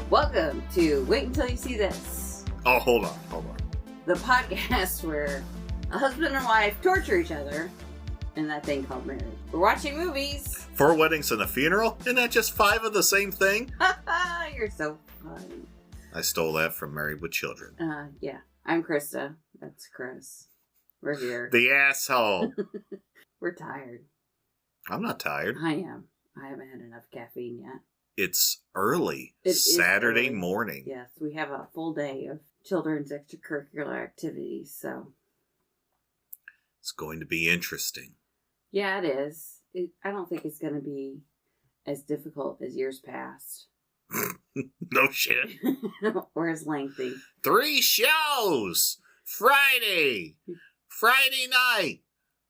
Welcome to Wait Until You See This. Oh, hold on. The podcast where a husband and wife torture each other in that thing called marriage. We're watching movies. 4 weddings and a funeral? Isn't that just 5 of the same thing? You're so funny. I stole that from Married with Children. Yeah. I'm Krista. That's Chris. We're here. The asshole. We're tired. I'm not tired. I am. I haven't had enough caffeine yet. It's early. It Saturday is early. morning. Yes, we have a full day of children's extracurricular activities, so. It's going to be interesting. Yeah, it is. I don't think it's going to be as difficult as years past. No shit. Or as lengthy. 3 shows! Friday night!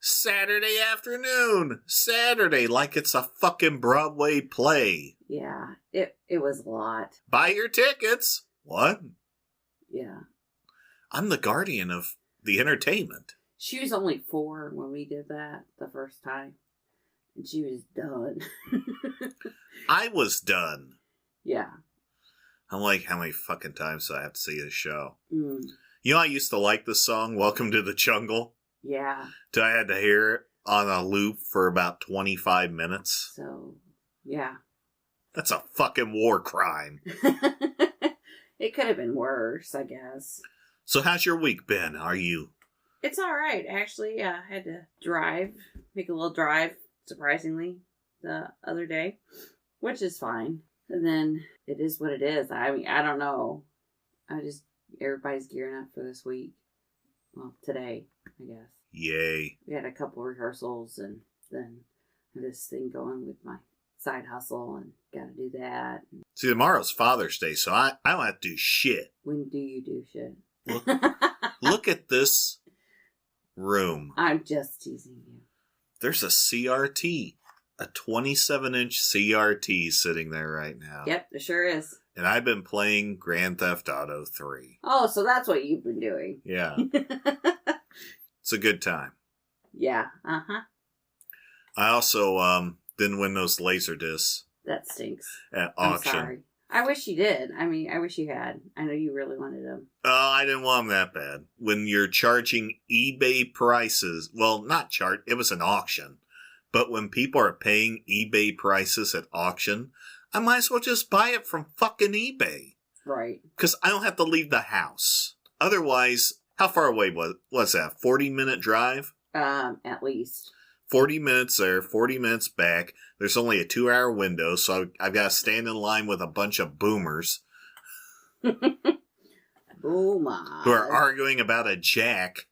Saturday afternoon! Saturday, like it's a fucking Broadway play. Yeah, it was a lot. Buy your tickets! What? Yeah. I'm the guardian of the entertainment. She was only 4 when we did that the first time. And she was done. I was done. Yeah. I'm like, how many fucking times do I have to see this show? Mm. You know, I used to like the song Welcome to the Jungle. Yeah. Till I had to hear it on a loop for about 25 minutes. So, yeah. That's a fucking war crime. It could have been worse, I guess. So how's your week been? It's all right, actually. I had to make a little drive, surprisingly, the other day, which is fine. And then it is what it is. I mean, I don't know. Everybody's gearing up for this week. Well, today, I guess. Yay. We had a couple rehearsals and then this thing going with my side hustle and got to do that. See, tomorrow's Father's Day, so I don't have to do shit. When do you do shit? Look at this room. I'm just teasing you. There's a CRT. A 27-inch CRT sitting there right now. Yep, it sure is. And I've been playing Grand Theft Auto 3. Oh, so that's what you've been doing. Yeah. It's a good time. Yeah, uh-huh. I also didn't win those laser discs That stinks. at I'm auction. sorry. I wish you did. I mean, I wish you had. I know you really wanted them. Oh, I didn't want them that bad. When you're charging eBay prices, well, it was an auction. But when people are paying eBay prices at auction, I might as well just buy it from fucking eBay. Right. Because I don't have to leave the house. Otherwise, how far away was that? 40-minute drive? At least. 40 minutes there, 40 minutes back. There's only a 2-hour window, so I've got to stand in line with a bunch of boomers. Oh my. Who are arguing about a jack.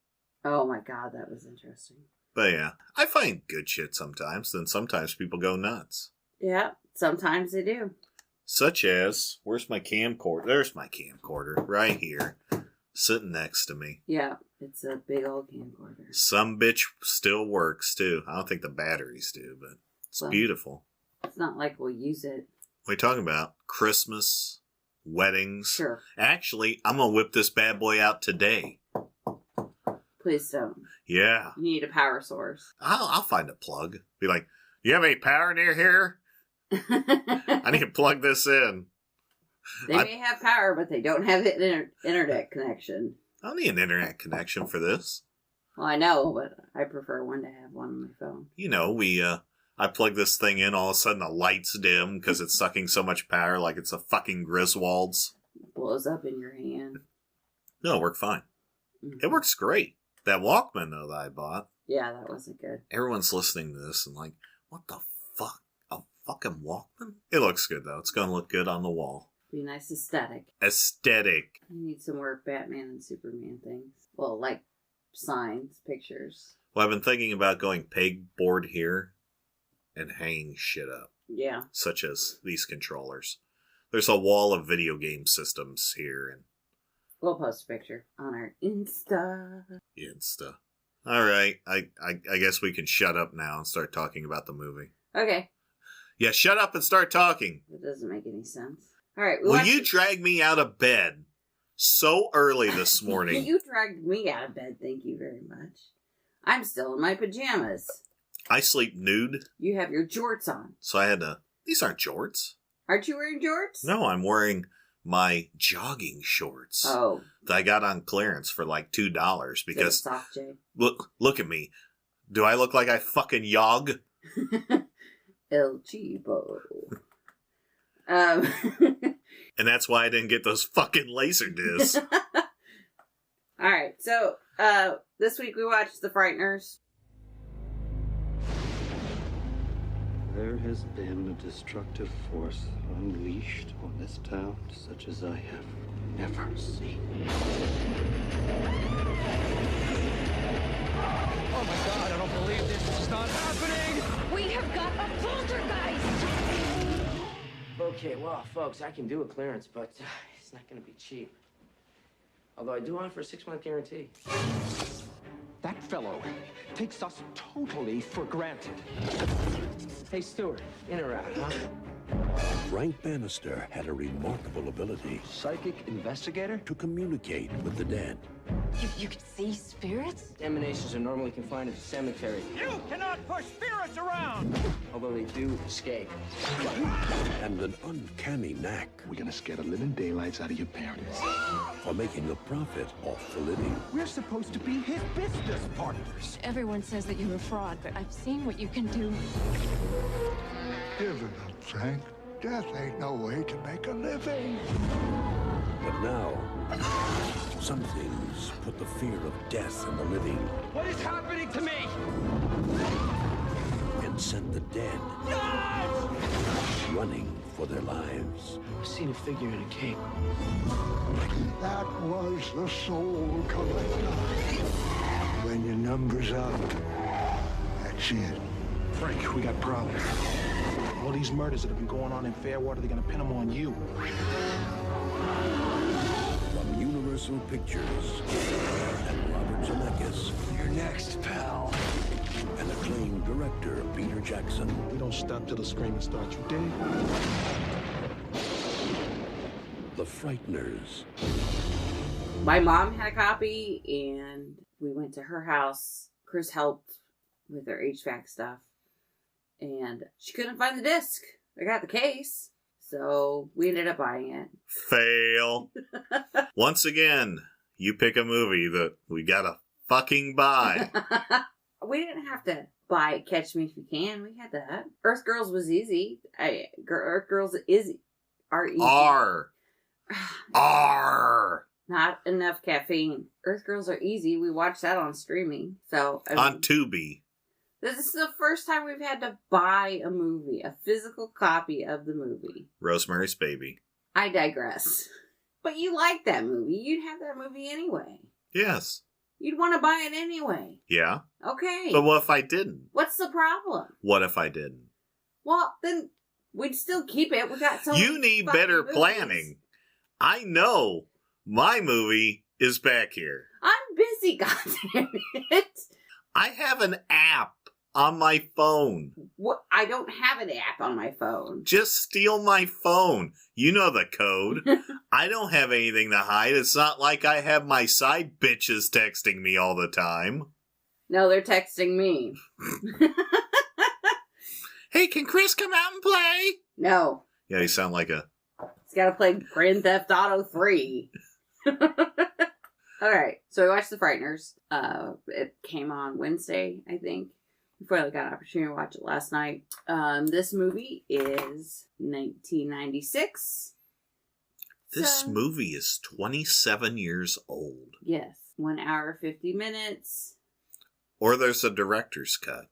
Oh my god, that was interesting. But yeah, I find good shit sometimes, then sometimes people go nuts. Yeah, sometimes they do. Such as, where's my camcorder? There's my camcorder, right here, sitting next to me. Yeah, it's a big old camcorder. Some bitch still works, too. I don't think the batteries do, but it's beautiful. It's not like we'll use it. What are you talking about? Christmas? Weddings? Sure. Actually, I'm going to whip this bad boy out today. Please don't. Yeah. You need a power source. I'll find a plug. Be like, you have any power near here? I need to plug this in. They may have power, but they don't have an internet connection. I don't need an internet connection for this. Well, I know, but I prefer one to have one on my phone. You know, I plug this thing in, all of a sudden the lights dim because it's sucking so much power like it's a fucking Griswold's. It blows up in your hand. No, it worked fine. Mm-hmm. It works great. That Walkman, though, that I bought. Yeah, that wasn't good. Everyone's listening to this and like, what the fuck? A fucking Walkman? It looks good, though. It's going to look good on the wall. Be nice aesthetic. Aesthetic. You need some more Batman and Superman things. Well, like signs, pictures. Well, I've been thinking about going pegboard here and hanging shit up. Yeah. Such as these controllers. There's a wall of video game systems here. And we'll post a picture on our Insta. All right. I guess we can shut up now and start talking about the movie. Okay. Yeah, shut up and start talking. That doesn't make any sense. All right. Will you drag me out of bed so early this morning? You dragged me out of bed, thank you very much. I'm still in my pajamas. I sleep nude. You have your jorts on. So I had to... These aren't jorts. Aren't you wearing jorts? No, I'm wearing my jogging shorts. Oh. That I got on clearance for like $2 because Soft J. look at me. Do I look like I fucking yog? El Chivo. And that's why I didn't get those fucking laser discs. Alright, so this week we watched The Frighteners. There has been a destructive force unleashed on this town such as I have never seen. Oh my god, I don't believe this is not happening! We have got a poltergeist! Okay, well, folks, I can do a clearance, but it's not going to be cheap. Although I do offer a 6-month guarantee. That fellow takes us totally for granted. Hey, Stuart, in or out, huh? Frank Bannister had a remarkable ability Psychic investigator? to communicate with the dead. You can see spirits? Emanations are normally confined to the cemetery, You cannot push spirits around! although they do escape. And an uncanny knack We're gonna scare the living daylights out of your parents. for making a profit off the living. We're supposed to be his business partners. Everyone says that you're a fraud, but I've seen what you can do. Give it up, Frank. Death ain't no way to make a living. But now, some things put the fear of death in the living What is happening to me? and sent the dead running for their lives. I've seen a figure in a cape. That was the soul collector. When your number's up, that's it. Frank, we got problems. All these murders that have been going on in Fairwater, they're gonna pin them on you. From Universal Pictures and Robert Zemeckis You're next, pal. and acclaimed director Peter Jackson. We don't stop till the screaming starts, you dig? The Frighteners. My mom had a copy, and we went to her house. Chris helped with her HVAC stuff, and she couldn't find the disc. I got the case, so we ended up buying it. Fail. Once again, you pick a movie that we gotta fucking buy. We didn't have to buy Catch Me If You Can. We had that. Earth Girls was easy. Earth Girls are easy. R. Not enough caffeine. Earth Girls are easy. We watched that on streaming. So On Tubi. this is the first time we've had to buy a movie, a physical copy of the movie. Rosemary's Baby. I digress. But you like that movie. You'd have that movie anyway. Yes. You'd want to buy it anyway. Yeah. Okay. But what if I didn't? What's the problem? What if I didn't? Well, then we'd still keep it. We got so You many need fucking better movies. planning. I know my movie is back here. I'm busy, goddamn it. I have an app on my phone. What? I don't have an app on my phone. Just steal my phone. You know the code. I don't have anything to hide. It's not like I have my side bitches texting me all the time. No, they're texting me. Hey, can Chris come out and play? No. Yeah, you sound like a... He's got to play Grand Theft Auto 3. Alright, so we watched The Frighteners. It came on Wednesday, I think. We finally got an opportunity to watch it last night. This movie is 1996. This So- movie is 27 years old. Yes. 1 hour, 50 minutes. Or there's a director's cut.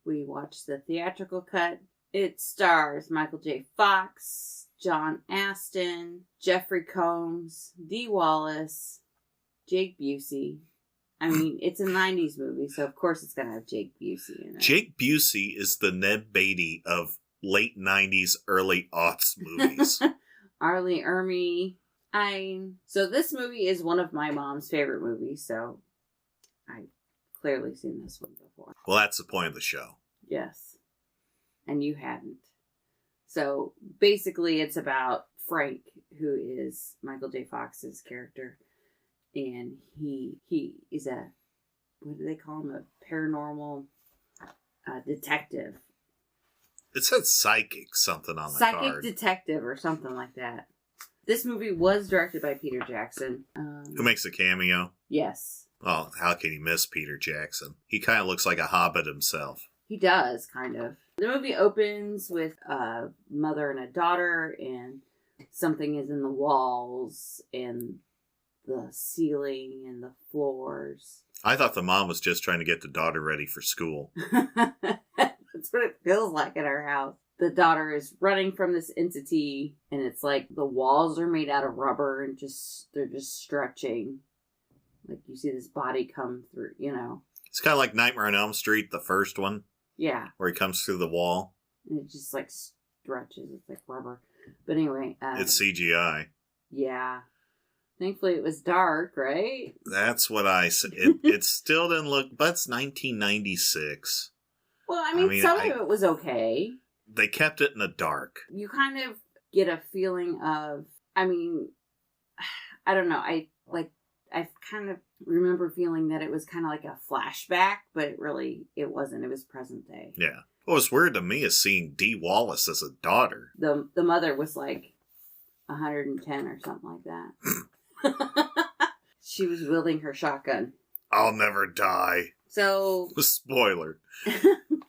We watched the theatrical cut. It stars Michael J. Fox, John Aston, Jeffrey Combs, Dee Wallace, Jake Busey. I mean, it's a 90s movie, so of course it's going to have Jake Busey in it. Jake Busey is the Ned Beatty of late 90s, early aughts movies. Arlie Ermy. So this movie is one of my mom's favorite movies, so I've clearly seen this one before. Well, that's the point of the show. Yes. And you hadn't. So basically it's about Frank, who is Michael J. Fox's character. And he is what do they call him? A paranormal detective. It said psychic something on the Psychic card. detective or something like that. This movie was directed by Peter Jackson. Who makes a cameo? Yes. Oh, how can you miss Peter Jackson? He kind of looks like a hobbit himself. He does, kind of. The movie opens with a mother and a daughter, and something is in the walls, and the ceiling, and the floors. I thought the mom was just trying to get the daughter ready for school. That's what it feels like at our house. The daughter is running from this entity, and it's like the walls are made out of rubber, and they're just stretching. Like you see this body come through, you know. It's kind of like Nightmare on Elm Street, the first one. Yeah. Where he comes through the wall. And it just like stretches. It's like rubber. But anyway. It's CGI. Yeah. Thankfully it was dark, right? That's what I said. It still didn't look, but it's 1996. Well, I mean some of it was okay. They kept it in the dark. You kind of get a feeling of, I mean, I don't know. I kind of remember feeling that it was kind of like a flashback, but it wasn't. It was present day. Yeah. What was weird to me is seeing Dee Wallace as a daughter. The mother was like 110 or something like that. She was wielding her shotgun. I'll never die. So... Spoiler.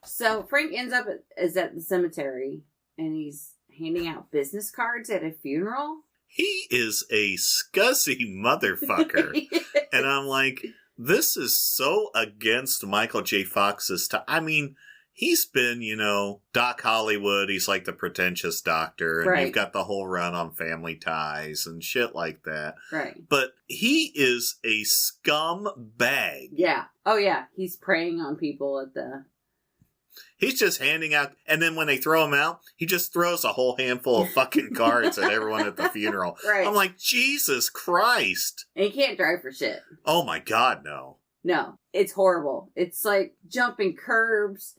So Frank ends up at the cemetery, and he's handing out business cards at a funeral. He is a scuzzy motherfucker. And I'm like, this is so against Michael J. Fox's time. I mean, he's been, Doc Hollywood. He's like the pretentious doctor. And right. You've got the whole run on Family Ties and shit like that. Right. But he is a scumbag. Yeah. Oh, yeah. He's preying on people at the... He's just handing out, and then when they throw him out, he just throws a whole handful of fucking cards at everyone at the funeral. Right. I'm like, Jesus Christ. And he can't drive for shit. Oh my God, no. No, it's horrible. It's like jumping curbs.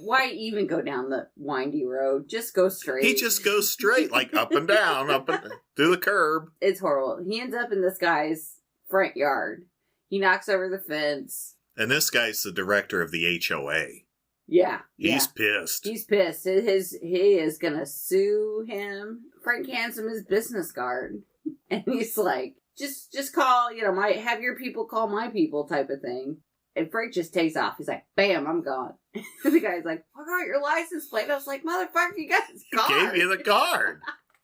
Why even go down the windy road? Just go straight. He just goes straight, like up and down, through the curb. It's horrible. He ends up in this guy's front yard. He knocks over the fence. And this guy's the director of the HOA. Yeah. He's pissed. He's pissed. He is going to sue him. Frank hands him his business card. And he's like, just call, have your people call my people type of thing. And Frank just takes off. He's like, bam, I'm gone. The guy's like, I got your license plate. I was like, motherfucker, you got his card. He gave you the card.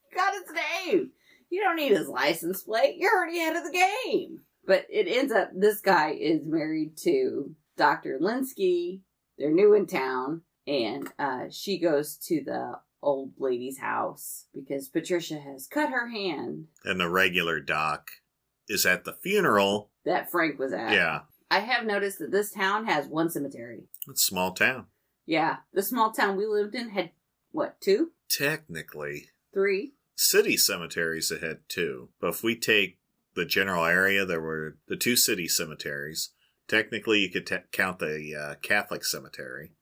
You got his name. You don't need his license plate. You're already ahead of the game. But it ends up, this guy is married to Dr. Linsky. They're new in town, and she goes to the old lady's house because Patricia has cut her hand. And the regular doc is at the funeral That Frank was at. Yeah. I have noticed that this town has one cemetery. It's a small town. Yeah. The small town we lived in had, what, 2? Technically. 3? City cemeteries that had 2. But if we take the general area, there were the 2 city cemeteries. Technically, you could count the Catholic cemetery.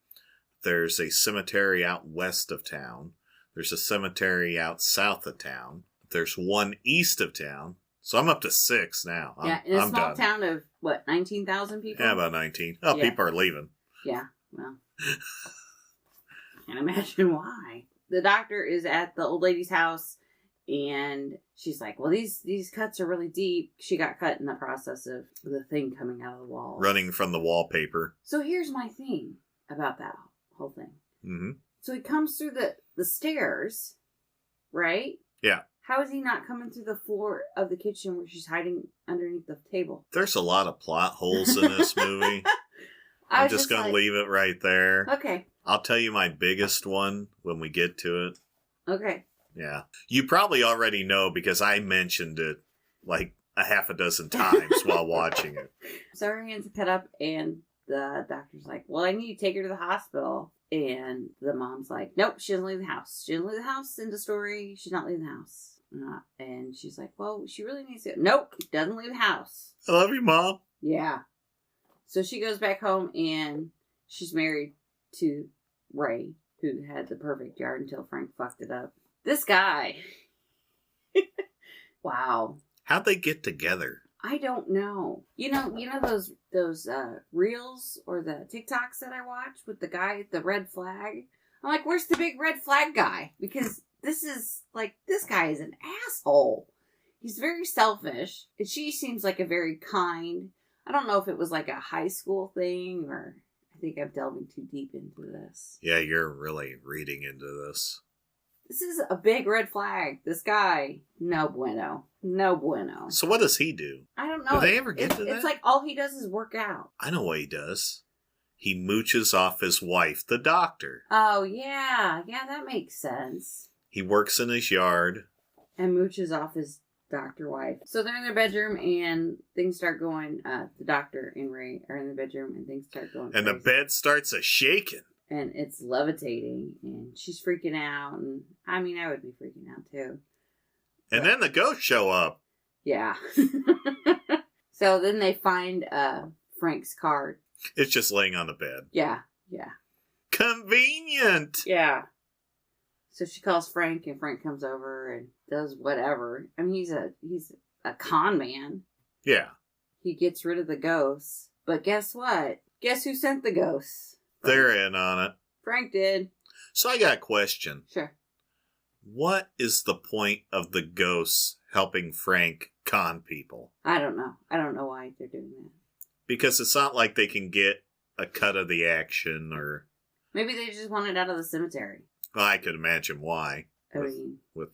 There's a cemetery out west of town. There's a cemetery out south of town. There's one east of town. So I'm up to 6 now. In a small town of, what, 19,000 people? Yeah, about 19. Oh, yeah. People are leaving. Yeah, well. Can't imagine why. The doctor is at the old lady's house, and she's like, well, these cuts are really deep. She got cut in the process of the thing coming out of the wall. Running from the wallpaper. So here's my thing about that whole thing. Mm-hmm. So he comes through the stairs, right? Yeah. How is he not coming through the floor of the kitchen where she's hiding underneath the table? There's a lot of plot holes in this movie. I'm just going to leave it right there. Okay. I'll tell you my biggest one when we get to it. Okay. Yeah. You probably already know because I mentioned it like a half a dozen times while watching it. So her hands are cut up, and the doctor's like, well, I need to take her to the hospital. And the mom's like, nope, she doesn't leave the house. She doesn't leave the house. End of story. She's not leaving the house. And she's like, well, she really needs to. Nope, doesn't leave the house. I love you, Mom. Yeah. So she goes back home, and she's married to Ray, who had the perfect yard until Frank fucked it up. This guy. Wow. How'd they get together? I don't know. You know those reels or the TikToks that I watch with the guy at the red flag? I'm like, where's the big red flag guy? Because this guy is an asshole. He's very selfish. And she seems like a very kind. I don't know if it was like a high school thing or I think I'm delving too deep into this. Yeah, you're really reading into this. This is a big red flag. This guy, no bueno. No bueno. So what does he do? I don't know. Do they ever get to that? It's like all he does is work out. I know what he does. He mooches off his wife, the doctor. Oh, yeah. Yeah, that makes sense. He works in his yard. And mooches off his doctor wife. So they're in their bedroom and things start going, the doctor and Ray are in the bedroom and things start going And crazy. the bed starts a-shaking. And it's levitating and she's freaking out. And I mean, I would be freaking out too. And then the ghosts show up. Yeah. So then they find Frank's card. It's just laying on the bed. Yeah. Yeah. Convenient! Yeah. So she calls Frank and Frank comes over and does whatever. I mean, he's a con man. Yeah. He gets rid of the ghosts. But guess what? Guess who sent the ghosts? They're in on it. Frank did. So I got a question. Sure. What is the point of the ghosts helping Frank con people? I don't know. I don't know why they're doing that. Because it's not like they can get a cut of the action or... Maybe they just want it out of the cemetery. Well, I could imagine why. I mean, With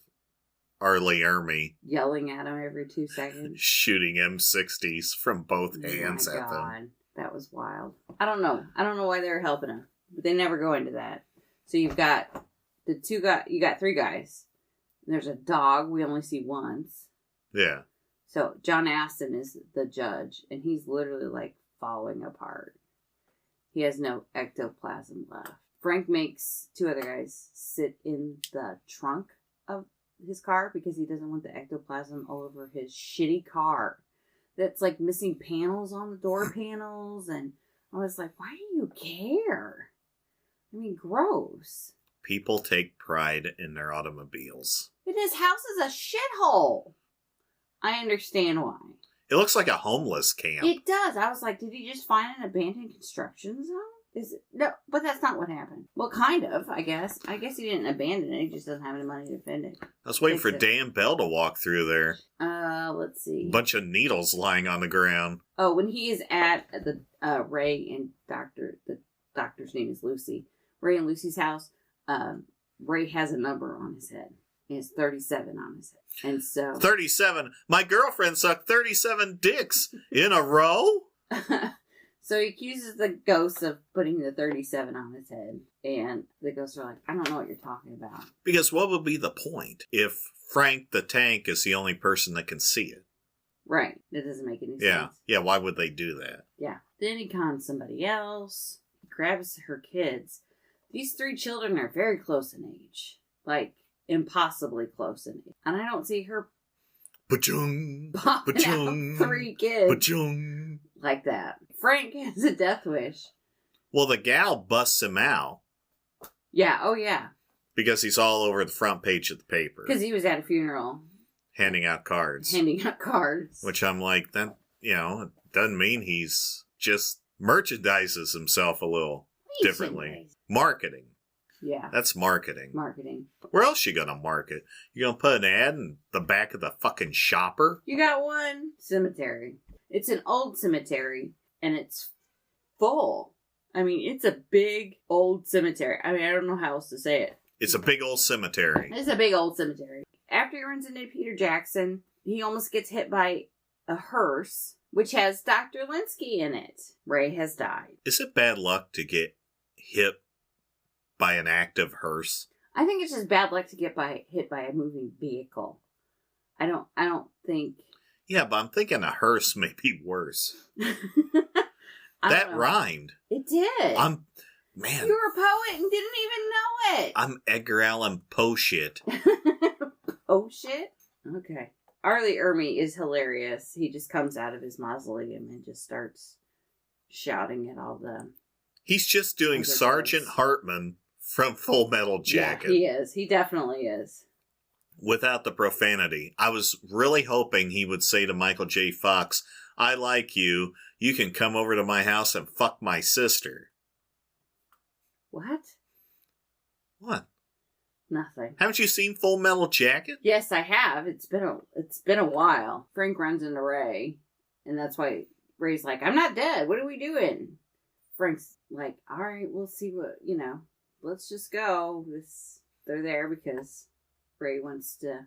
Arlie Ermy yelling at him every 2 seconds. shooting M60s from both Oh hands my at them. God. That was wild. I don't know. I don't know why they were helping him. But they never go into that. So you've got you got 3 guys. There's a dog we only see once. Yeah. So John Aston is the judge, and he's literally like falling apart. He has no ectoplasm left. Frank makes 2 other guys sit in the trunk of his car because he doesn't want the ectoplasm all over his shitty car. That's like missing panels on the door panels, and I was like, why do you care? I mean, gross. People take pride in their automobiles. And his house is a shithole. I understand why. It looks like a homeless camp. It does. I was like, did he just find an abandoned construction zone? Is it? No, but that's not what happened. Well, kind of, I guess. I guess he didn't abandon it. He just doesn't have any money to defend it. I was waiting for Fix it. Dan Bell to walk through there. Let's see. Bunch of needles lying on the ground. Oh, when he is at the Ray and the doctor's name is Lucy. Ray and Lucy's house, Ray has a number on his head. He has 37 on his head. And so 37. My girlfriend sucked 37 dicks in a row? So he accuses the ghosts of putting the 37 on his head. And the ghosts are like, I don't know what you're talking about. Because what would be the point if Frank the Tank is the only person that can see it? Right. That doesn't make any Yeah. sense. Yeah, why would they do that? Yeah. Then he cons somebody else. He grabs her kids. These 3 children are very close in age. Like, impossibly close in age. And I don't see her Ba-chung! popping Ba-chung! out 3 kids Ba-chung! like that. Frank has a death wish. Well, the gal busts him out Yeah, oh yeah. because he's all over the front page of the paper Because he was at a funeral handing out cards. handing out cards. Which I'm like, that, it doesn't mean he's just merchandises himself a little differently. Marketing. Yeah. That's marketing. Marketing. Where else you gonna market? You gonna put an ad in the back of the fucking shopper? You got one cemetery. It's an old cemetery, and it's full. I mean, it's a big old cemetery. I mean, I don't know how else to say it. It's a big old cemetery. It's a big old cemetery. After he runs into Peter Jackson, he almost gets hit by a hearse, which has Dr. Linsky in it. Ray has died. Is it bad luck to get hit by an active hearse? I think it's just bad luck to get hit by a moving vehicle. I don't think. Yeah, but I'm thinking a hearse may be worse. I That don't know. rhymed. It did. Man. You were a poet and didn't even know it. I'm Edgar Allan Poe shit. Oh shit. Okay. Arlie Ermy is hilarious. He just comes out of his mausoleum and just starts shouting at all the. He's just doing Other Sergeant guys. Hartman from Full Metal Jacket. Yeah, he is. He definitely is. Without the profanity. I was really hoping he would say to Michael J. Fox, I like you. You can come over to my house and fuck my sister. What? What? Nothing. Haven't you seen Full Metal Jacket? Yes, I have. It's been a while. Frank runs into Ray, and that's why Ray's like, I'm not dead. What are we doing? Frank's like, all right, we'll see what, let's just go. They're there because Ray wants to,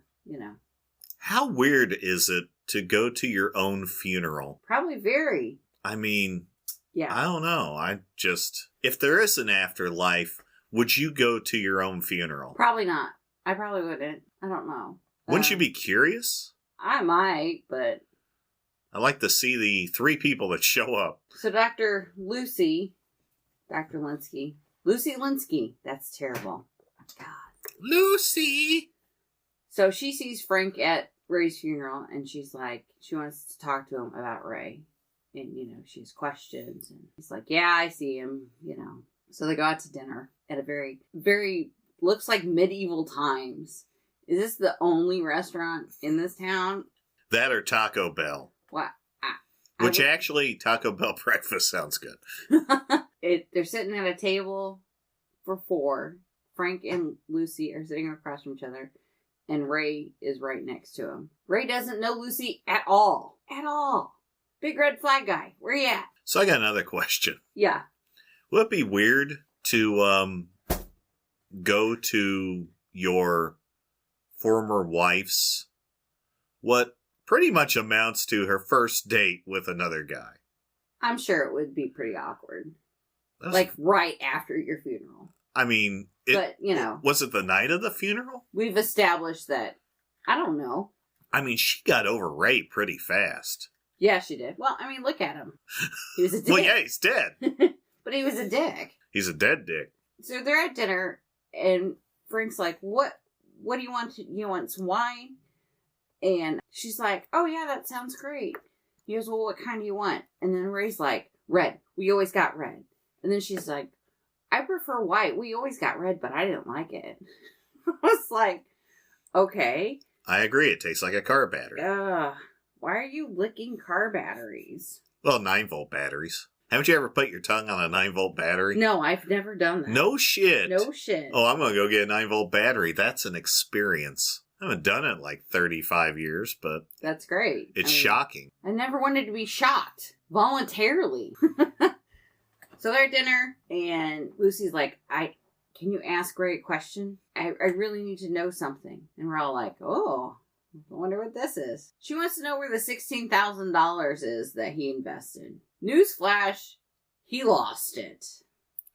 How weird is it to go to your own funeral? Probably very. I mean, yeah. I don't know. If there is an afterlife, would you go to your own funeral? Probably not. I probably wouldn't. I don't know. Wouldn't you be curious? I might, but... I like to see the 3 people that show up. So Dr. Lucy Linsky, that's terrible. God. Lucy! So she sees Frank at Ray's funeral, and she's like, she wants to talk to him about Ray. And, she has questions, and he's like, yeah, I see him, So they go out to dinner at a very, very, looks like medieval times. Is this the only restaurant in this town? That or Taco Bell. What? Actually, Taco Bell breakfast sounds good. They're sitting at a table for 4. Frank and Lucy are sitting across from each other, and Ray is right next to him. Ray doesn't know Lucy at all. At all. Big red flag guy. Where you at? So I got another question. Yeah. Would it be weird to go to your former wife's what pretty much amounts to her first date with another guy? I'm sure it would be pretty awkward. Like right after your funeral. I mean, was it the night of the funeral? We've established that. I don't know. I mean, she got over Ray pretty fast. Yeah, she did. Well, I mean, look at him. He was a dick. Well, yeah, he's dead. But he was a dick. He's a dead dick. So they're at dinner, and Frank's like, what do you want? You want some wine? And she's like, oh, yeah, that sounds great. He goes, well, what kind do you want? And then Ray's like, red. We always got red. And then she's like, I prefer white. We always got red, but I didn't like it. I was like, okay. I agree. It tastes like a car battery. Why are you licking car batteries? Well, 9-volt batteries. Haven't you ever put your tongue on a 9-volt battery? No, I've never done that. No shit. No shit. Oh, I'm going to go get a 9-volt battery. That's an experience. I haven't done it in like 35 years, but... That's great. It's shocking. I never wanted to be shocked. Voluntarily. So they're at dinner, and Lucy's like, can you ask Ray a question? I really need to know something. And we're all like, oh... I wonder what this is. She wants to know where the $16,000 is that he invested. Newsflash, he lost it.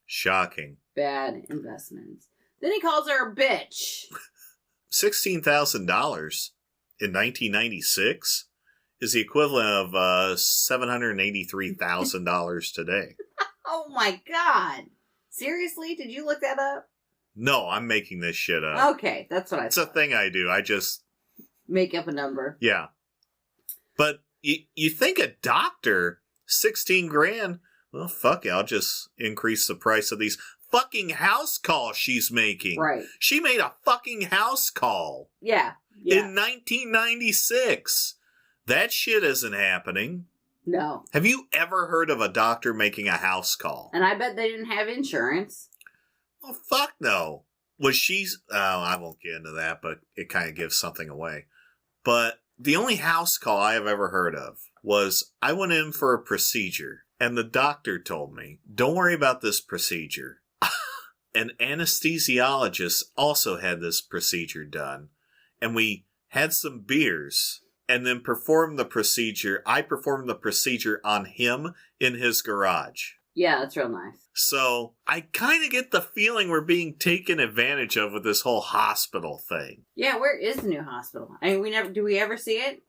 Shocking. Bad investments. Then he calls her a bitch. $16,000 in 1996 is the equivalent of $783,000 today. Oh my God. Seriously? Did you look that up? No, I'm making this shit up. Okay, that's what I thought. It's a thing I do. I just... make up a number. Yeah. But you think a doctor, 16 grand, well, fuck it, I'll just increase the price of these fucking house calls she's making. Right. She made a fucking house call. Yeah. In 1996. That shit isn't happening. No. Have you ever heard of a doctor making a house call? And I bet they didn't have insurance. Oh, fuck no. Was she's... Oh, I won't get into that, but it kind of gives something away. But the only house call I have ever heard of was I went in for a procedure, and the doctor told me, don't worry about this procedure. An anesthesiologist also had this procedure done, and we had some beers, and then performed the procedure. I performed the procedure on him in his garage. Yeah, that's real nice. So I kind of get the feeling we're being taken advantage of with this whole hospital thing. Yeah, where is the new hospital? I mean, do we ever see it?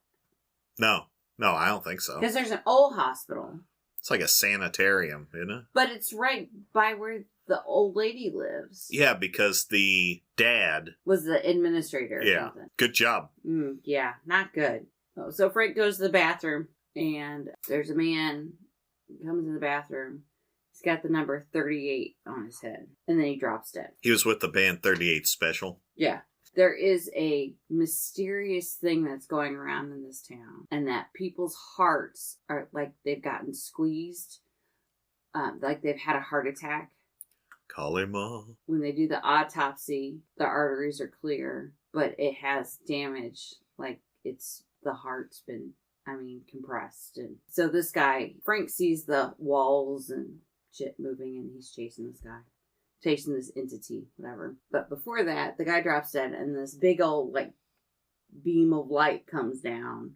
No, I don't think so. Because there's an old hospital. It's like a sanitarium, isn't it? But it's right by where the old lady lives. Yeah, because the dad was the administrator or something. Good job. Yeah, not good. Oh, so Frank goes to the bathroom, and there's a man who comes in the bathroom. He's got the number 38 on his head. And then he drops dead. He was with the band 38 Special. Yeah. There is a mysterious thing that's going around in this town. And that people's hearts are like they've gotten squeezed. Like they've had a heart attack. Call him all. When they do the autopsy, the arteries are clear, but it has damage. Like the heart's been, compressed. And so this guy, Frank, sees the walls and shit moving, and he's chasing this guy. Chasing this entity, whatever. But before that, the guy drops dead, and this big old, beam of light comes down.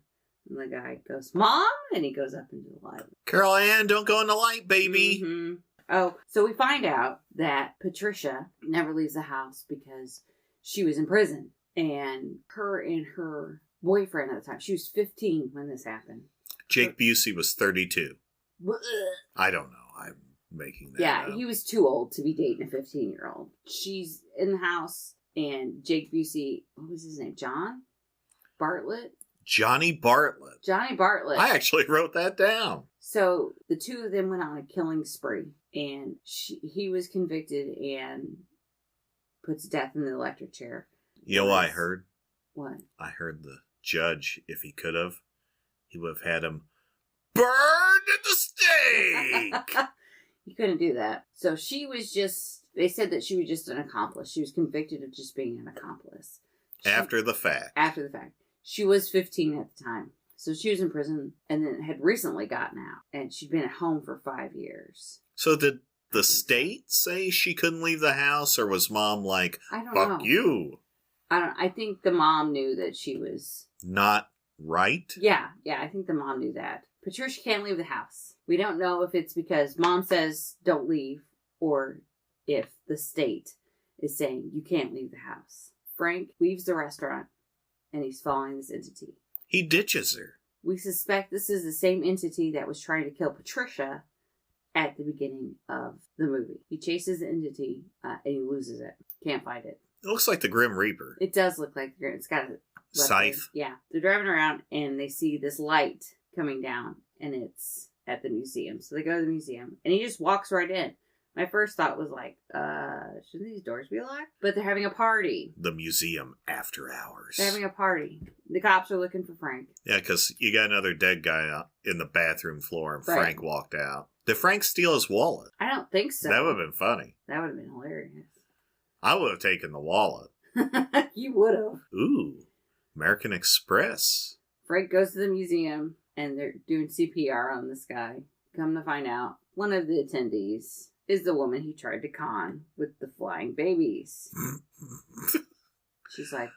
And the guy goes, Mom? And he goes up into the light. Carol Ann, don't go in the light, baby. Mm-hmm. Oh, so we find out that Patricia never leaves the house because she was in prison. And her and her boyfriend at the time, she was 15 when this happened. Jake Busey was 32. I don't know. I'm making that up. He was too old to be dating a 15-year-old. She's in the house, and Jake Busey, what was his name? John Bartlett? Johnny Bartlett. Johnny Bartlett. I actually wrote that down. So the two of them went on a killing spree, and he was convicted and put to death in the electric chair. You know what I heard? What? I heard the judge, if he could have, he would have had him burned at the stake. He couldn't do that. So they said that she was just an accomplice. She was convicted of just being an accomplice. After the fact. After the fact. She was 15 at the time. So she was in prison and then had recently gotten out. And she'd been at home for 5 years. So did the state say she couldn't leave the house, or was Mom like, I don't fuck know. you? I think the mom knew that she was... Not right? Yeah, I think the mom knew that. Patricia can't leave the house. We don't know if it's because Mom says don't leave, or if the state is saying you can't leave the house. Frank leaves the restaurant, and he's following this entity. He ditches her. We suspect this is the same entity that was trying to kill Patricia at the beginning of the movie. He chases the entity, and he loses it. Can't fight it. It looks like the Grim Reaper. It does look like it's got a scythe. Yeah. They're driving around, and they see this light coming down, and it's at the museum. So they go to the museum, and he just walks right in. My first thought was like, shouldn't these doors be locked? But they're having a party. The museum after hours. They're having a party. The cops are looking for Frank. Yeah, because you got another dead guy out in the bathroom floor, and Right. Frank walked out. Did Frank steal his wallet? I don't think so. That would have been funny. That would have been hilarious. I would have taken the wallet. You would have. Ooh, American Express. Frank goes to the museum, and they're doing CPR on this guy. Come to find out, one of the attendees is the woman he tried to con with the flying babies. She's like,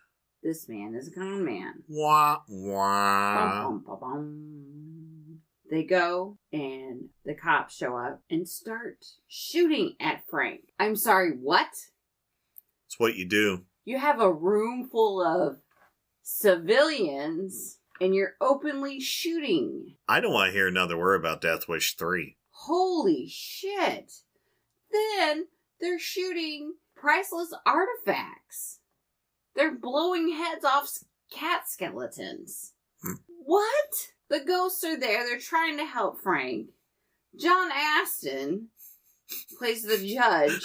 this man is a con man. Wah, wah. Bum, bum, bum, bum. They go, and the cops show up and start shooting at Frank. I'm sorry, what? It's what you do. You have a room full of civilians, and you're openly shooting. I don't want to hear another word about Death Wish 3. Holy shit. Then they're shooting priceless artifacts. They're blowing heads off cat skeletons. What? The ghosts are there. They're trying to help Frank. John Aston plays the judge.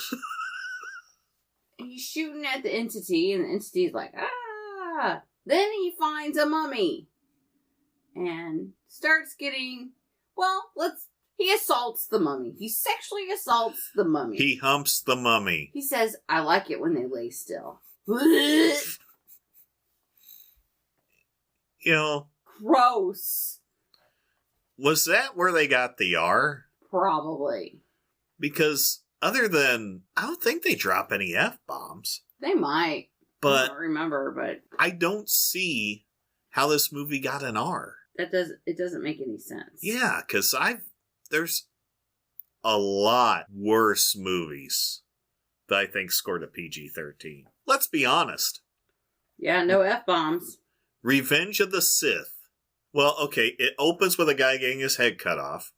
He's shooting at the entity, and the entity's like, ah. Then he finds a mummy and starts getting, he assaults the mummy. He sexually assaults the mummy. He humps the mummy. He says, I like it when they lay still. You know. Gross. Was that where they got the R? Probably. Because other than, I don't think they drop any F-bombs. They might. But I don't remember, but I don't see how this movie got an R. It doesn't make any sense. Yeah, because there's a lot worse movies that I think scored a PG-13. Let's be honest. Yeah, no F-bombs. Revenge of the Sith. Well, okay, it opens with a guy getting his head cut off.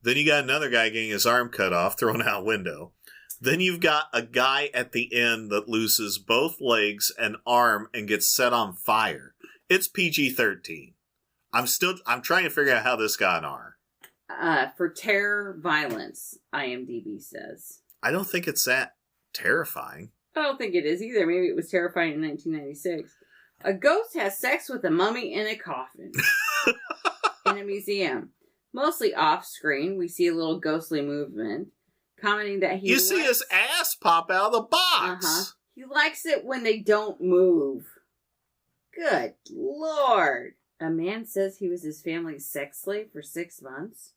Then you got another guy getting his arm cut off, thrown out a window. Then you've got a guy at the end that loses both legs and arm and gets set on fire. It's PG-13. I'm trying to figure out how this got an R. For terror violence, IMDb says. I don't think it's that terrifying. I don't think it is either. Maybe it was terrifying in 1996. A ghost has sex with a mummy in a coffin in a museum. Mostly off screen, we see a little ghostly movement. commenting that he You see his ass pop out of the box. Uh-huh. He likes it when they don't move. Good Lord. A man says he was his family's sex slave for 6 months.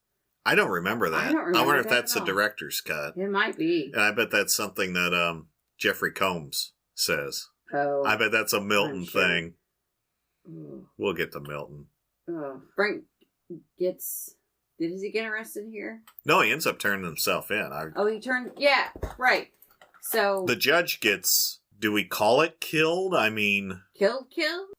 I don't remember that. I don't remember wonder if that that's at a all. director's cut. It might be. And I bet that's something that Jeffrey Combs says. Oh. I bet that's a Milton I'm sure. thing. Ugh. We'll get to Milton. Frank gets... Did he get arrested here? No, he ends up turning himself in. He turned... Yeah, right. So... The judge gets... Do we call it killed? I mean... Killed?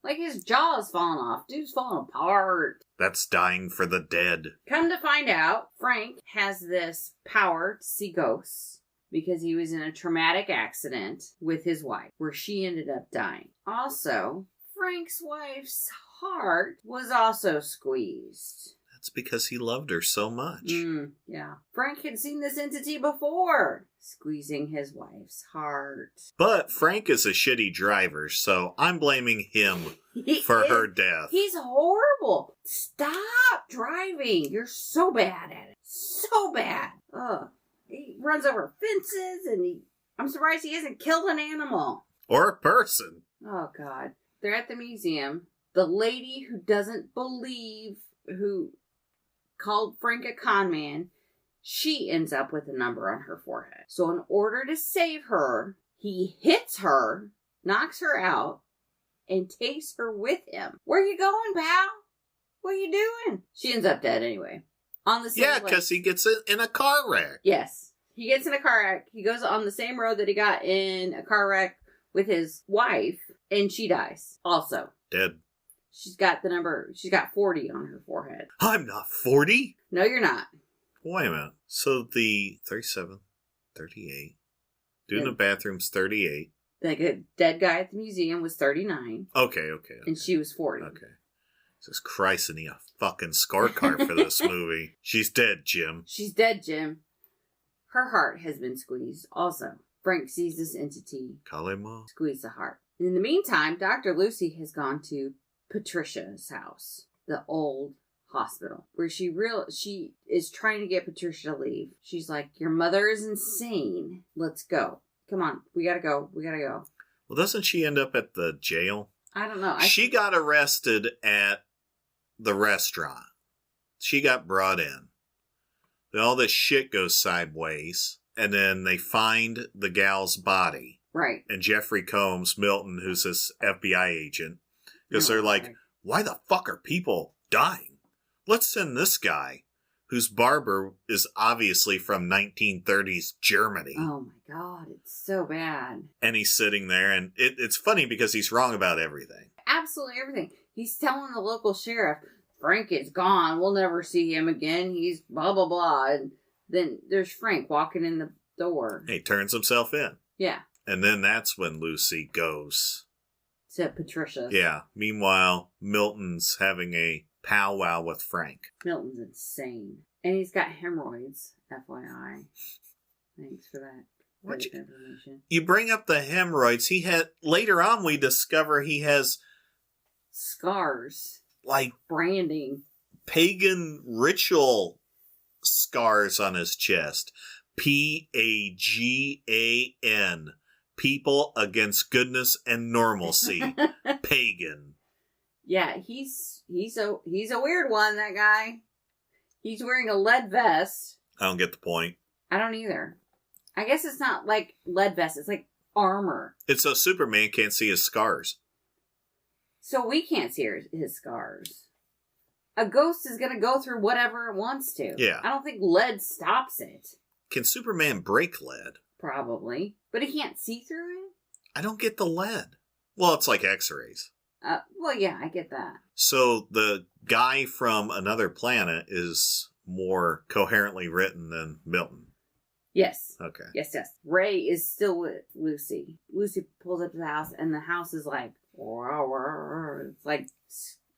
Like his jaw's falling off. Dude's falling apart. That's dying for the dead. Come to find out, Frank has this power to see ghosts because he was in a traumatic accident with his wife where she ended up dying. Also, Frank's wife's heart was also squeezed. That's because he loved her so much. Yeah. Frank had seen this entity before, squeezing his wife's heart. But Frank is a shitty driver, so I'm blaming him for her death. He's horrible. Stop driving. You're so bad at it. So bad. Ugh. He runs over fences and I'm surprised he hasn't killed an animal. Or a person. Oh, God. They're at the museum. The lady who doesn't believe, who called Frank a con man, she ends up with a number on her forehead. So in order to save her, he hits her, knocks her out, and takes her with him. Where you going, pal? What are you doing? She ends up dead anyway. On the same because he gets in a car wreck. Yes. He gets in a car wreck. He goes on the same road that he got in a car wreck with his wife, and she dies. Also. Dead. She's got 40 on her forehead. I'm not 40. No, you're not. Wait a minute. So the 37, 38. Dude in the bathroom's 38. The dead guy at the museum was 39. Okay. And she was 40. Okay. Jesus Christ, I need a fucking scorecard for this movie. She's dead, Jim. She's dead, Jim. Her heart has been squeezed. Also, Frank sees this entity Kalema. squeeze the heart. In the meantime, Dr. Lucy has gone to Patricia's house, the old hospital, where she is trying to get Patricia to leave. She's like, your mother is insane. Let's go. Come on. We gotta go. Well, doesn't she end up at the jail? I don't know. She got arrested at the restaurant. She got brought in. Then all this shit goes sideways, and then they find the gal's body. Right. And Jeffrey Combs, Milton, who's this FBI agent, because they're like, why the fuck are people dying? Let's send this guy, whose barber is obviously from 1930s Germany. Oh my God, it's so bad. And he's sitting there, and it's funny because he's wrong about everything. Absolutely everything. He's telling the local sheriff, Frank is gone. We'll never see him again. He's blah, blah, blah. And then there's Frank walking in the door. He turns himself in. Yeah. And then that's when Lucy goes to Patricia. Yeah. Meanwhile, Milton's having a powwow with Frank. Milton's insane. And he's got hemorrhoids, FYI. Thanks for that. Information. You bring up the hemorrhoids. Later on we discover he has scars. Like branding. Pagan ritual scars on his chest. Pagan. People against goodness and normalcy. Pagan. Yeah, he's a weird one, that guy. He's wearing a lead vest. I don't get the point. I don't either. I guess it's not like lead vest, it's like armor. It's so Superman can't see his scars. So we can't see his scars. A ghost is going to go through whatever it wants to. Yeah. I don't think lead stops it. Can Superman break lead? Probably. But he can't see through it? I don't get the lead. Well, it's like x-rays. Well, yeah, I get that. So the guy from another planet is more coherently written than Milton. Yes. Okay. Yes. Ray is still with Lucy. Lucy pulls up to the house, and the house is like, it's like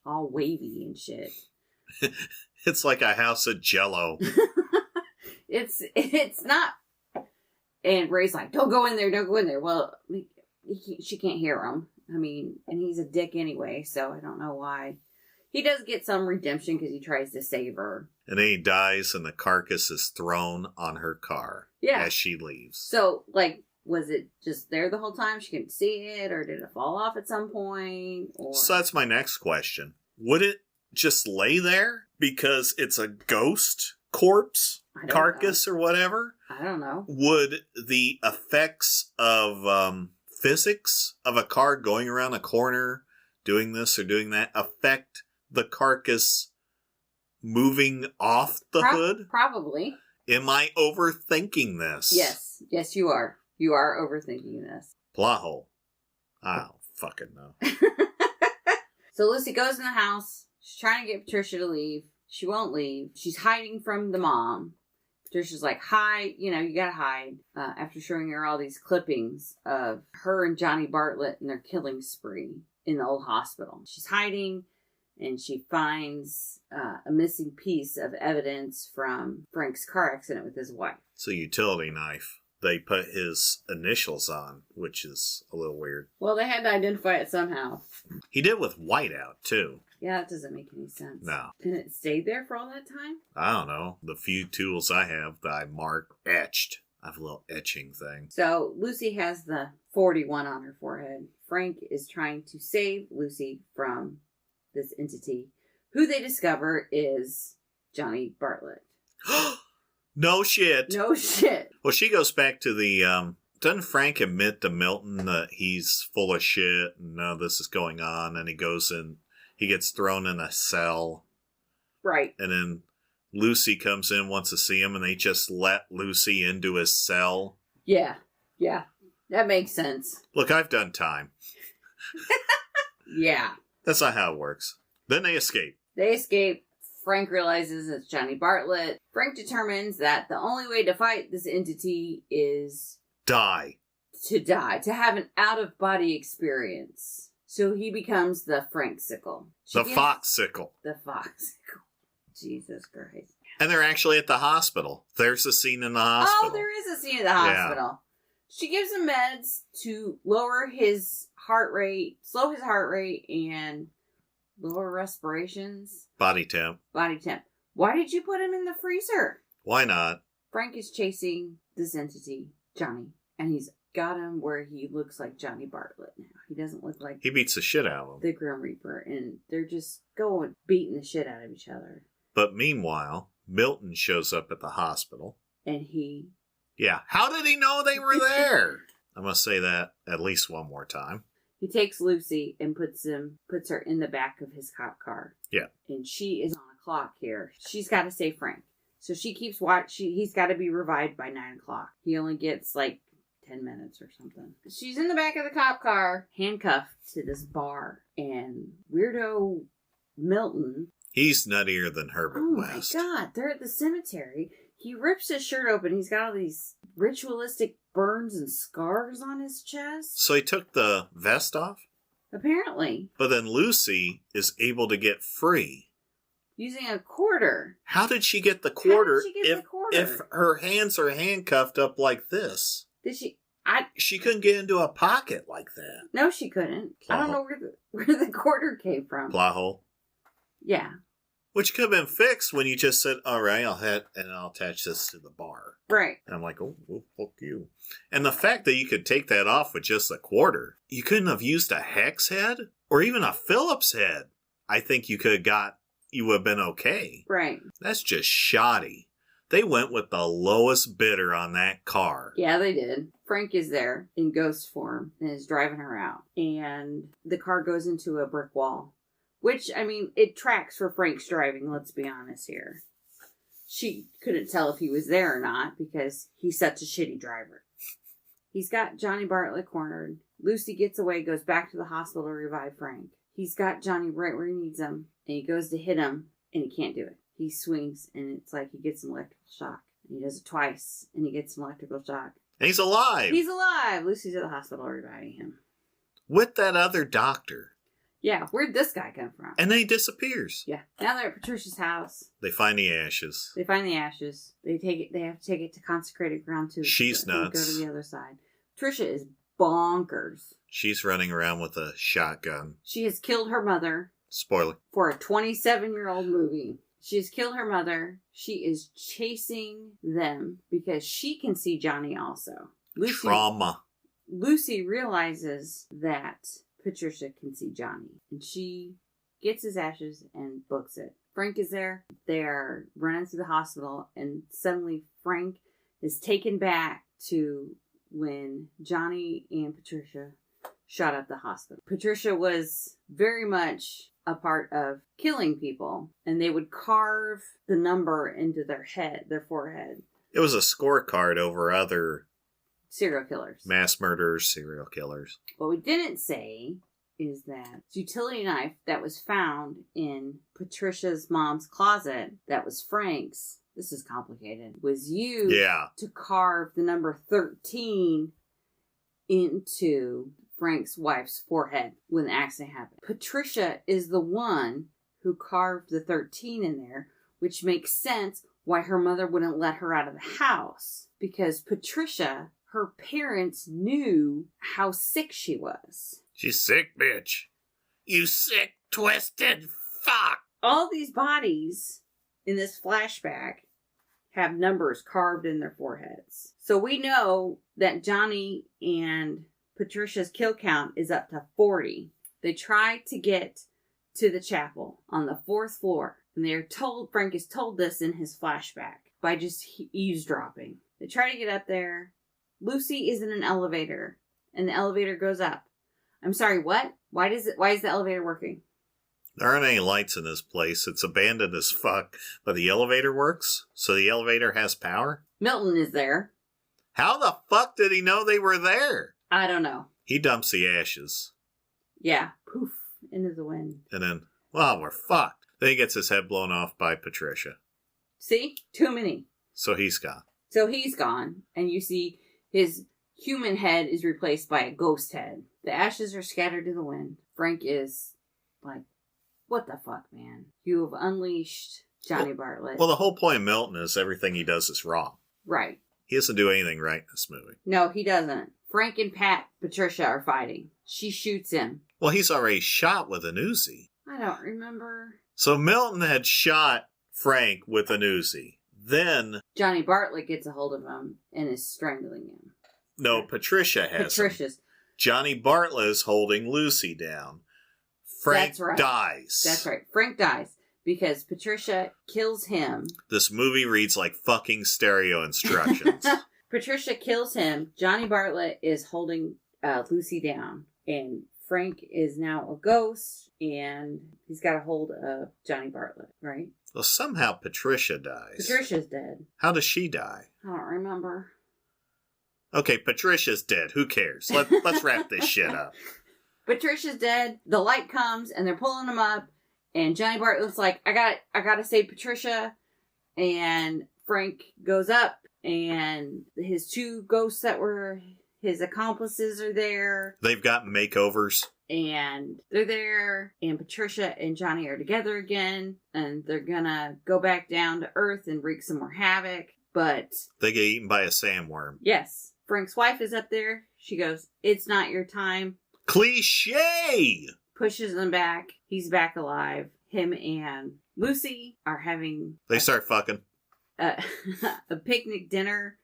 all wavy and shit. It's like a house of Jell-O. It's not. And Ray's like, don't go in there. Well, she can't hear him. I mean, and he's a dick anyway, so I don't know why he does get some redemption because he tries to save her. And then he dies, and the carcass is thrown on her car as she leaves. So, like, was it just there the whole time? She couldn't see it, or did it fall off at some point? Or... So that's my next question. Would it just lay there because it's a ghost corpse, carcass, or whatever? I don't know. Would the effects of physics of a car going around a corner, doing this or doing that, affect the carcass moving off the hood? Probably. Am I overthinking this? Yes. Yes, you are. You are overthinking this. Plot hole. I don't fucking know. So Lucy goes in the house. She's trying to get Patricia to leave. She won't leave. She's hiding from the mom. Patricia's like, hide, you gotta hide. After showing her all these clippings of her and Johnny Bartlett and their killing spree in the old hospital. She's hiding, and she finds a missing piece of evidence from Frank's car accident with his wife. It's a utility knife. They put his initials on, which is a little weird. Well, they had to identify it somehow. He did with whiteout, too. Yeah, that doesn't make any sense. No. And it stayed there for all that time? I don't know. The few tools I have that I mark etched. I have a little etching thing. So Lucy has the 41 on her forehead. Frank is trying to save Lucy from this entity, who they discover is Johnny Bartlett. No shit. No shit. Well, she goes back to the, doesn't Frank admit to Milton that he's full of shit and none of this is going on, and he goes in, he gets thrown in a cell. Right. And then Lucy comes in, wants to see him, and they just let Lucy into his cell. Yeah. Yeah. That makes sense. Look, I've done time. Yeah. That's not how it works. Then they escape. They escape. Frank realizes it's Johnny Bartlett. Frank determines that the only way to fight this entity is... Die. To have an out-of-body experience. So he becomes the Frank-sicle. The Fox-sicle. The Fox-sicle. Jesus Christ. And they're actually at the hospital. There's a scene in the hospital. Oh, there is a scene at the hospital. Yeah. She gives him meds to lower his heart rate, slow his heart rate, and lower respirations. Body temp. Why did you put him in the freezer? Why not? Frank is chasing this entity, Johnny, and he's got him where he looks like Johnny Bartlett now. He doesn't look like... He beats the shit out of him. The Grim Reaper, and they're just going beating the shit out of each other. But meanwhile, Milton shows up at the hospital. And he... Yeah, how did he know they were there? I must say that at least one more time. He takes Lucy and puts her in the back of his cop car. Yeah. And she is on a clock here. She's got to save Frank. So she keeps he's got to be revived by 9 o'clock. He only gets like 10 minutes or something. She's in the back of the cop car, handcuffed to this bar. And weirdo Milton... He's nuttier than Herbert West. Oh my God. They're at the cemetery. He rips his shirt open. He's got all these ritualistic burns and scars on his chest. So he took the vest off? Apparently. But then Lucy is able to get free. Using a quarter. How did she get the quarter, How did she get the quarter? If her hands are handcuffed up like this? Did she... She couldn't get into a pocket like that. No, she couldn't. I don't know where the quarter came from. Plot hole? Yeah. Which could have been fixed when you just said, all right, I'll attach this to the bar. Right. And I'm like, oh, well, fuck you. And the fact that you could take that off with just a quarter, you couldn't have used a hex head or even a Phillips head. I think you would have been okay. Right. That's just shoddy. They went with the lowest bidder on that car. Yeah, they did. Frank is there in ghost form and is driving her out. And the car goes into a brick wall. Which, I mean, it tracks for Frank's driving, let's be honest here. She couldn't tell if he was there or not because he's such a shitty driver. He's got Johnny Bartlett cornered. Lucy gets away, goes back to the hospital to revive Frank. He's got Johnny right where he needs him, and he goes to hit him, and he can't do it. He swings, and it's like he gets an electrical shock. And he does it twice, and he gets an electrical shock. And he's alive! He's alive! Lucy's at the hospital reviving him. With that other doctor. Yeah, where'd this guy come from? And then he disappears. Yeah. Now they're at Patricia's house. They find the ashes. They have to take it to consecrated ground too. She's nuts. Go to the other side. Patricia is bonkers. She's running around with a shotgun. She has killed her mother Spoiler. For a 27-year-old movie. She's killed her mother. She is chasing them because she can see Johnny also. Trauma. Lucy realizes that Patricia can see Johnny. And she gets his ashes and books it. Frank is there. They're running through the hospital. And suddenly Frank is taken back to when Johnny and Patricia shot up the hospital. Patricia was very much a part of killing people, and they would carve the number into their forehead. It was a scorecard over other serial killers. Mass murderers, serial killers. What we didn't say is that the utility knife that was found in Patricia's mom's closet, that was Frank's, this is complicated, was used to carve the number 13 into Frank's wife's forehead when the accident happened. Patricia is the one who carved the 13 in there, which makes sense why her mother wouldn't let her out of the house. Because Patricia, her parents knew how sick she was. She's sick, bitch. You sick, twisted fuck. All these bodies in this flashback have numbers carved in their foreheads. So we know that Johnny and Patricia's kill count is up to 40. They try to get to the chapel on the 4th floor. And they're told, Frank is told this in his flashback by just eavesdropping. They try to get up there. Lucy is in an elevator. And the elevator goes up. I'm sorry, what? Why is the elevator working? There aren't any lights in this place. It's abandoned as fuck. But the elevator works? So the elevator has power? Milton is there. How the fuck did he know they were there? I don't know. He dumps the ashes. Yeah. Poof. Into the wind. And then, well, we're fucked. Then he gets his head blown off by Patricia. See? Too many. So he's gone. And you see his human head is replaced by a ghost head. The ashes are scattered to the wind. Frank is like, what the fuck, man? You have unleashed Johnny Bartlett. Well, the whole point of Milton is everything he does is wrong. Right. He doesn't do anything right in this movie. No, he doesn't. Frank and Patricia are fighting. She shoots him. Well, he's already shot with an Uzi. I don't remember. So Milton had shot Frank with an Uzi. Then Johnny Bartlett gets a hold of him and is strangling him. No, Patricia has Patricia's. him. Johnny Bartlett is holding Lucy down. Frank dies. That's right. Frank dies because Patricia kills him. This movie reads like fucking stereo instructions. Patricia kills him. Johnny Bartlett is holding Lucy down. And Frank is now a ghost. And he's got a hold of Johnny Bartlett, right? Well, somehow Patricia dies. Patricia's dead. How does she die? I don't remember. Okay, Patricia's dead. Who cares? Let's wrap this shit up. Patricia's dead. The light comes and they're pulling him up. And Johnny Bartlett's like, I gotta save Patricia. And Frank goes up and his two ghosts that were his accomplices are there. They've got makeovers. And they're there. And Patricia and Johnny are together again. And they're gonna go back down to Earth and wreak some more havoc. But they get eaten by a sandworm. Yes. Frank's wife is up there. She goes, it's not your time. Cliche! Pushes them back. He's back alive. Him and Lucy are having... They start fucking. A picnic dinner,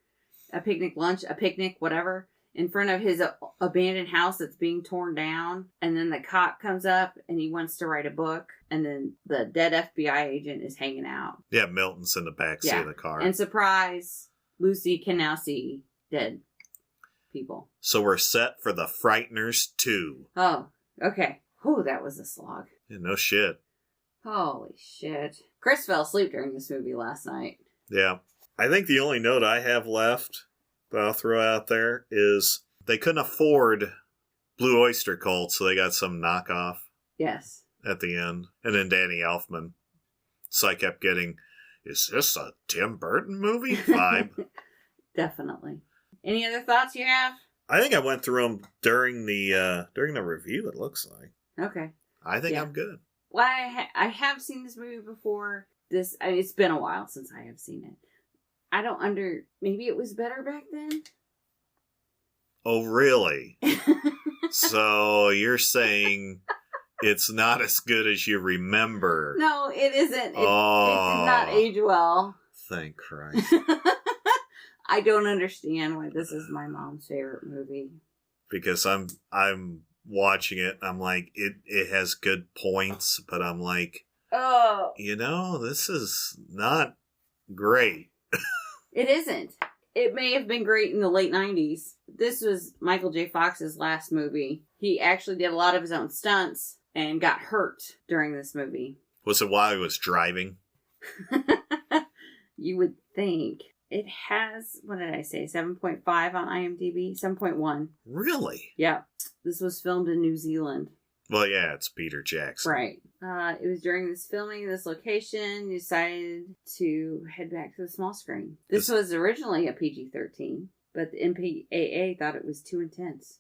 a picnic lunch, a picnic, whatever, in front of his abandoned house that's being torn down. And then the cop comes up and he wants to write a book. And then the dead FBI agent is hanging out. Yeah, Milton's in the backseat of the car. And surprise, Lucy can now see dead people. So we're set for the Frighteners 2. Oh, okay. Whew, that was a slog. Yeah, no shit. Holy shit. Chris fell asleep during this movie last night. Yeah. I think the only note I have left that I'll throw out there is they couldn't afford Blue Oyster Cult, so they got some knockoff. Yes. At the end. And then Danny Elfman. So I kept getting, is this a Tim Burton movie vibe? Definitely. Any other thoughts you have? I think I went through them during the review, it looks like. Okay. I think I'm good. Well, I have seen this movie before. It's been a while since I have seen it. Maybe it was better back then? Oh, really? So you're saying It's not as good as you remember. No, it isn't. It did not age well. Thank Christ. I don't understand why this is my mom's favorite movie. Because I'm watching it, I'm like, it has good points, but I'm like, this is not great. It isn't. It may have been great in the late 90s. This was Michael J. Fox's last movie. He actually did a lot of his own stunts and got hurt during this movie. Was it while he was driving? You would think. It has, what did I say, 7.5 on IMDb? 7.1. Really? Yeah. This was filmed in New Zealand. Well, yeah, it's Peter Jackson. Right. It was during this filming, this location, you decided to head back to the small screen. This was originally a PG-13, but the MPAA thought it was too intense.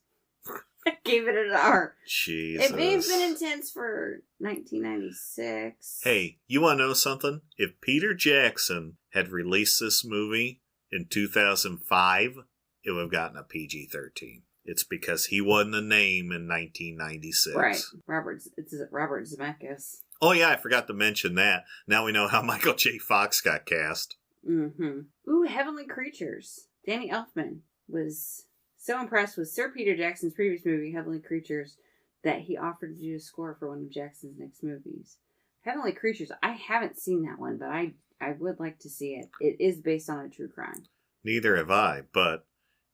Gave it an R. Jesus. It may have been intense for 1996. Hey, you want to know something? If Peter Jackson had released this movie in 2005, it would have gotten a PG-13. It's because he wasn't a name in 1996. Right. Robert Zemeckis. Oh, yeah, I forgot to mention that. Now we know how Michael J. Fox got cast. Mm-hmm. Ooh, Heavenly Creatures. Danny Elfman was so impressed with Sir Peter Jackson's previous movie, Heavenly Creatures, that he offered to do a score for one of Jackson's next movies. Heavenly Creatures, I haven't seen that one, but I would like to see it. It is based on a true crime. Neither have I, but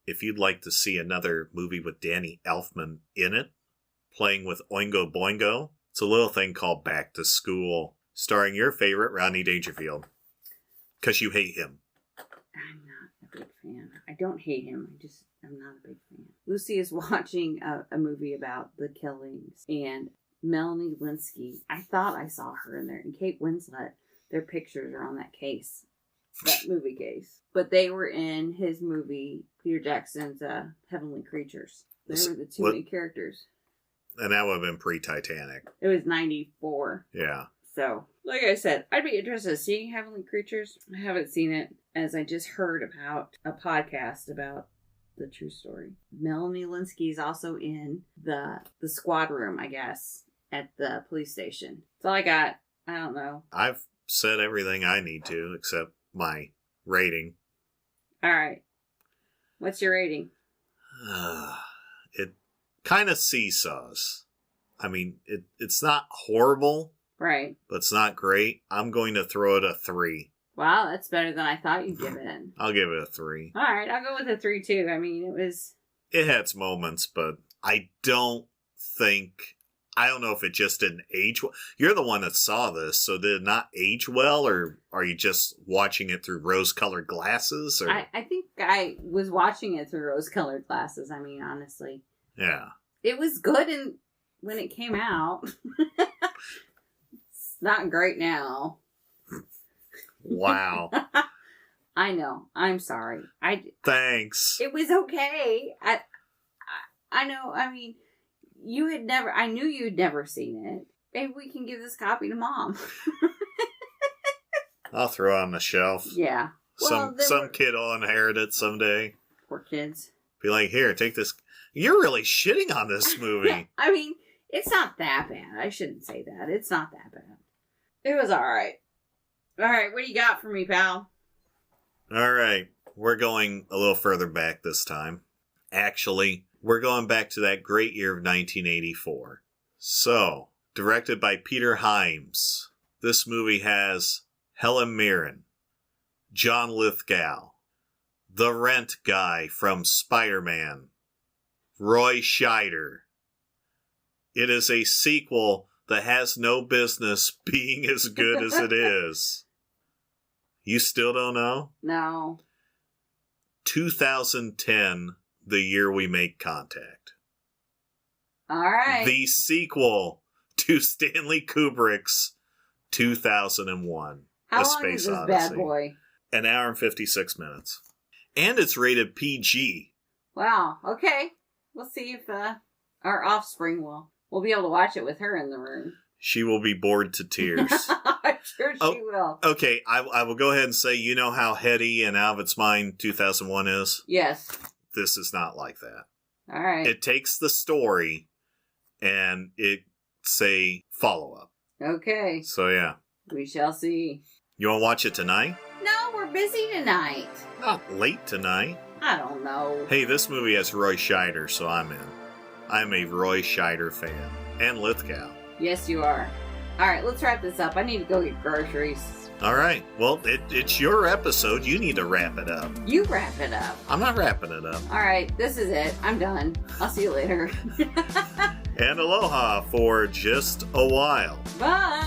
if you'd like to see another movie with Danny Elfman in it, playing with Oingo Boingo, it's a little thing called Back to School, starring your favorite Rodney Dangerfield. Because you hate him. I'm not a big fan. I don't hate him. I'm not a big fan. Lucy is watching a movie about the killings, and Melanie Linsky, I thought I saw her in there, and Kate Winslet, their pictures are on that case. That movie case. But they were in his movie, Peter Jackson's Heavenly Creatures. They were the two main characters. And that would have been pre-Titanic. It was 94. Yeah. So, like I said, I'd be interested in seeing Heavenly Creatures. I haven't seen it, as I just heard about a podcast about the true story. Melanie Linsky is also in the squad room, I guess, at the police station. That's all I got. I don't know. I've said everything I need to, except my rating. All right. What's your rating? It kind of seesaws. I mean, it's not horrible. Right. But it's not great. I'm going to throw it a 3. Wow, that's better than I thought you'd give it. I'll give it a 3. All right, I'll go with a 3 too. I mean, it had its moments, but I don't know if it just didn't age well. You're the one that saw this, so did it not age well, or are you just watching it through rose-colored glasses? Or? I think I was watching it through rose-colored glasses. I mean, honestly. Yeah. It was good when it came out. It's not great now. Wow. I know. I'm sorry. Thanks. It was okay. I know. I mean, I knew you'd never seen it. Maybe we can give this copy to Mom. I'll throw it on the shelf. Yeah. Well, some kid will inherit it someday. Poor kids. Be like, here, take this. You're really shitting on this movie. I mean, it's not that bad. I shouldn't say that. It's not that bad. It was alright. Alright, what do you got for me, pal? Alright, we're going a little further back this time. Actually, we're going back to that great year of 1984. So, directed by Peter Hyams, this movie has Helen Mirren, John Lithgow, the Rent guy from Spider-Man, Roy Scheider. It is a sequel that has no business being as good as it is. You still don't know? No. 2010, the year we make contact. All right. The sequel to Stanley Kubrick's 2001. How A long Space is this Odyssey. bad boy? An hour and 56 minutes. And it's rated PG. Wow. Okay. We'll see if our offspring we'll be able to watch it with her in the room. She will be bored to tears. I'm sure she will. Okay, I will go ahead and say, you know how heady and out of its mind 2001 is? Yes. This is not like that. All right. It takes the story and it say follow-up. Okay, So, yeah. we shall see. You want to watch it tonight? No, we're busy tonight. Not late tonight. I don't know. Hey, this movie has Roy Scheider, so I'm in. I'm a Roy Scheider fan. And Lithgow. Yes, you are. All right, let's wrap this up. I need to go get groceries. All right. Well, it's your episode. You need to wrap it up. You wrap it up. I'm not wrapping it up. All right, this is it. I'm done. I'll see you later. And aloha for just a while. Bye.